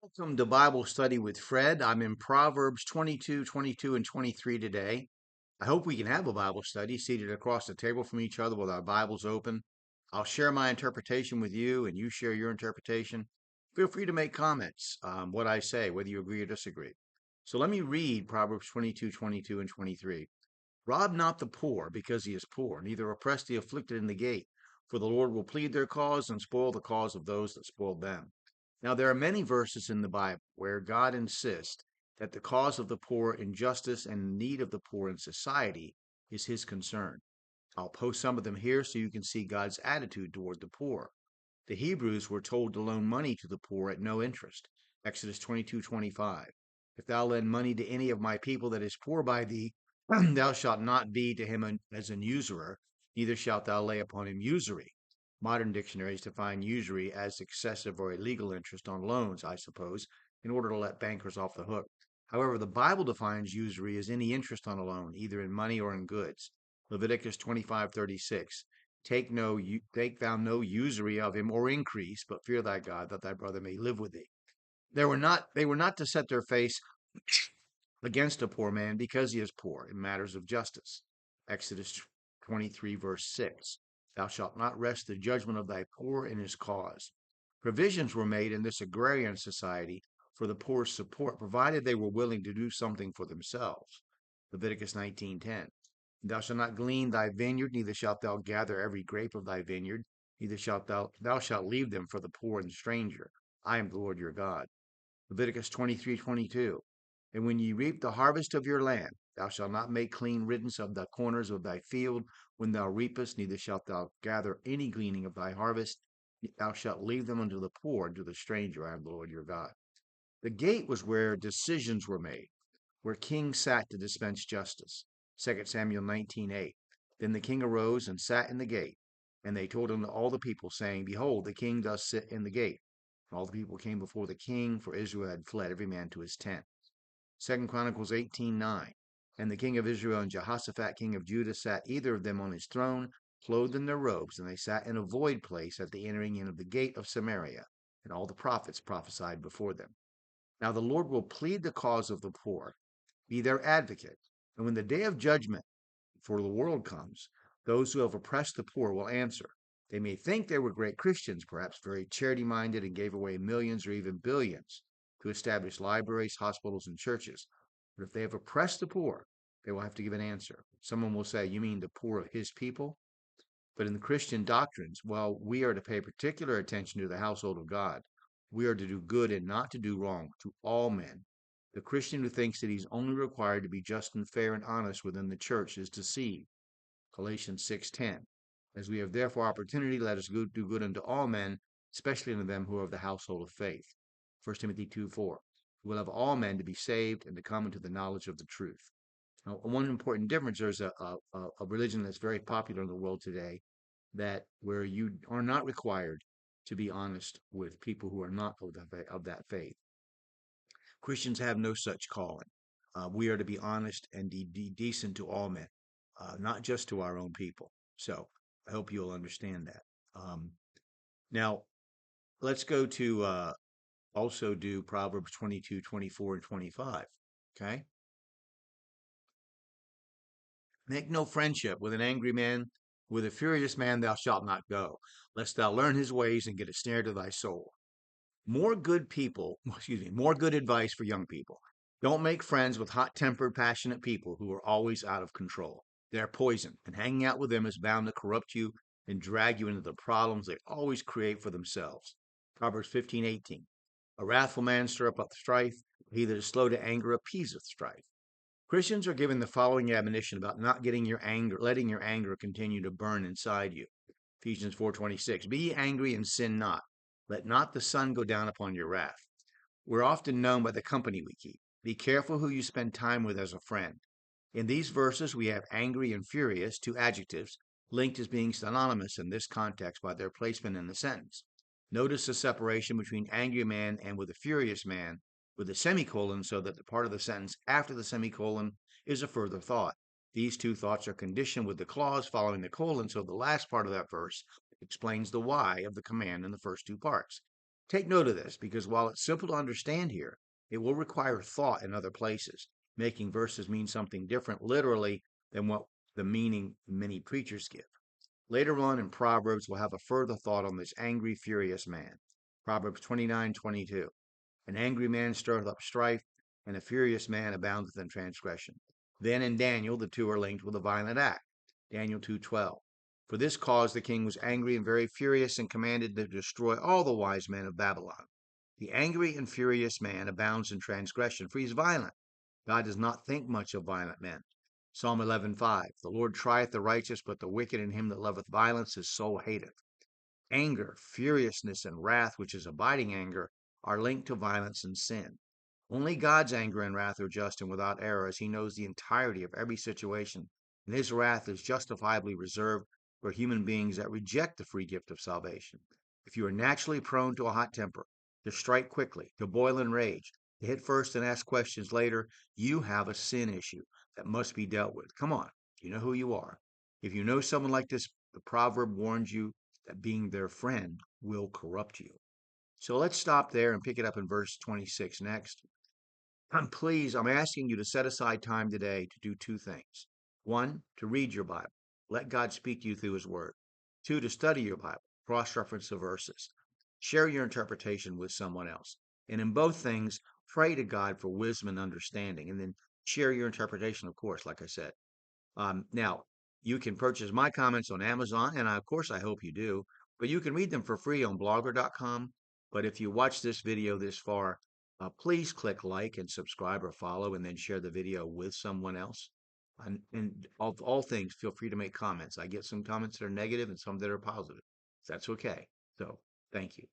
Welcome to Bible Study with Fred. I'm in Proverbs 22, 22, and 23 today. I hope we can have a Bible study seated across the table from each other with our Bibles open. I'll share my interpretation with you and you share your interpretation. Feel free to make comments what I say, whether you agree or disagree. So let me read Proverbs 22, 22, and 23. Rob not the poor because he is poor, neither oppress the afflicted in the gate, for the Lord will plead their cause and spoil the cause of those that spoiled them. Now, there are many verses in the Bible where God insists that the cause of the poor, injustice, and need of the poor in society is his concern. I'll post some of them here so you can see God's attitude toward the poor. The Hebrews were told to loan money to the poor at no interest. Exodus 22:25. If thou lend money to any of my people that is poor by thee, thou shalt not be to him as an usurer, neither shalt thou lay upon him usury. Modern dictionaries define usury as excessive or illegal interest on loans, I suppose, in order to let bankers off the hook. However, the Bible defines usury as any interest on a loan, either in money or in goods. Leviticus 25:36. Take thou no usury of him or increase, but fear thy God, that thy brother may live with thee. They were not to set their face against a poor man because he is poor in matters of justice. Exodus 23, verse 6. Thou shalt not wrest the judgment of thy poor in his cause. Provisions were made in this agrarian society for the poor's support, provided they were willing to do something for themselves. Leviticus 19:10. Thou shalt not glean thy vineyard, neither shalt thou gather every grape of thy vineyard, neither shalt thou shalt leave them for the poor and stranger. I am the Lord your God. Leviticus 23:22. And when ye reap the harvest of your land, thou shalt not make clean riddance of the corners of thy field when thou reapest, neither shalt thou gather any gleaning of thy harvest. Thou shalt leave them unto the poor and to the stranger. I am the Lord your God. The gate was where decisions were made, where kings sat to dispense justice. 2 Samuel 19:8. Then the king arose and sat in the gate, and they told unto all the people, saying, Behold, the king doth sit in the gate. And all the people came before the king, for Israel had fled every man to his tent. 2 Chronicles 18:9. And the king of Israel and Jehoshaphat king of Judah sat either of them on his throne, clothed in their robes, and they sat in a void place at the entering in of the gate of Samaria. And all the prophets prophesied before them. Now the Lord will plead the cause of the poor, be their advocate. And when the day of judgment for the world comes, those who have oppressed the poor will answer. They may think they were great Christians, perhaps very charity minded, and gave away millions or even billions to establish libraries, hospitals, and churches. But if they have oppressed the poor, they will have to give an answer. Someone will say, You mean the poor of his people? But in the Christian doctrines, well, we are to pay particular attention to the household of God. We are to do good and not to do wrong to all men. The Christian who thinks that he's only required to be just and fair and honest within the church is deceived. Galatians 6:10. As we have therefore opportunity, let us do good unto all men, especially unto them who are of the household of faith. 1 Timothy 2:4. We will have all men to be saved and to come into the knowledge of the truth. Now, one important difference, there's a religion that's very popular in the world today that where you are not required to be honest with people who are not of that faith. Christians have no such calling. We are to be honest and decent to all men, not just to our own people. So I hope you'll understand that. Now, let's go to also do Proverbs 22, 24, and 25. Okay? Make no friendship with an angry man. With a furious man thou shalt not go, lest thou learn his ways and get a snare to thy soul. More good advice for young people. Don't make friends with hot-tempered, passionate people who are always out of control. They're poison, and hanging out with them is bound to corrupt you and drag you into the problems they always create for themselves. Proverbs 15:18. A wrathful man stir up strife, he that is slow to anger appeaseth strife. Christians are given the following admonition about not letting your anger continue to burn inside you. Ephesians 4:26. Be angry and sin not. Let not the sun go down upon your wrath. We're often known by the company we keep. Be careful who you spend time with as a friend. In these verses, we have angry and furious, two adjectives, linked as being synonymous in this context by their placement in the sentence. Notice the separation between angry man and with a furious man, with a semicolon, so that the part of the sentence after the semicolon is a further thought. These two thoughts are conditioned with the clause following the colon, so the last part of that verse explains the why of the command in the first two parts. Take note of this because while it's simple to understand here, it will require thought in other places, making verses mean something different literally than what the meaning many preachers give. Later on in Proverbs, we'll have a further thought on this angry, furious man. Proverbs 29:22. An angry man stirreth up strife, and a furious man aboundeth in transgression. Then in Daniel, the two are linked with a violent act. Daniel 2:12. For this cause the king was angry and very furious and commanded to destroy all the wise men of Babylon. The angry and furious man abounds in transgression, for he is violent. God does not think much of violent men. Psalm 11:5. The Lord trieth the righteous, but the wicked and him that loveth violence his soul hateth. Anger, furiousness, and wrath, which is abiding anger, are linked to violence and sin. Only God's anger and wrath are just and without error, as he knows the entirety of every situation, and his wrath is justifiably reserved for human beings that reject the free gift of salvation. If you are naturally prone to a hot temper, to strike quickly, to boil in rage, to hit first and ask questions later, you have a sin issue that must be dealt with. Come on, you know who you are. If you know someone like this, the proverb warns you that being their friend will corrupt you. So let's stop there and pick it up in verse 26 next. I'm asking you to set aside time today to do two things. One, to read your Bible. Let God speak to you through his word. Two, to study your Bible. Cross-reference the verses. Share your interpretation with someone else. And in both things, pray to God for wisdom and understanding. And then share your interpretation, of course, like I said. Now, you can purchase my comments on Amazon, and of course, I hope you do, but you can read them for free on blogger.com. But if you watch this video this far, please click like and subscribe or follow, and then share the video with someone else. And of all things, feel free to make comments. I get some comments that are negative and some that are positive. That's okay. So, thank you.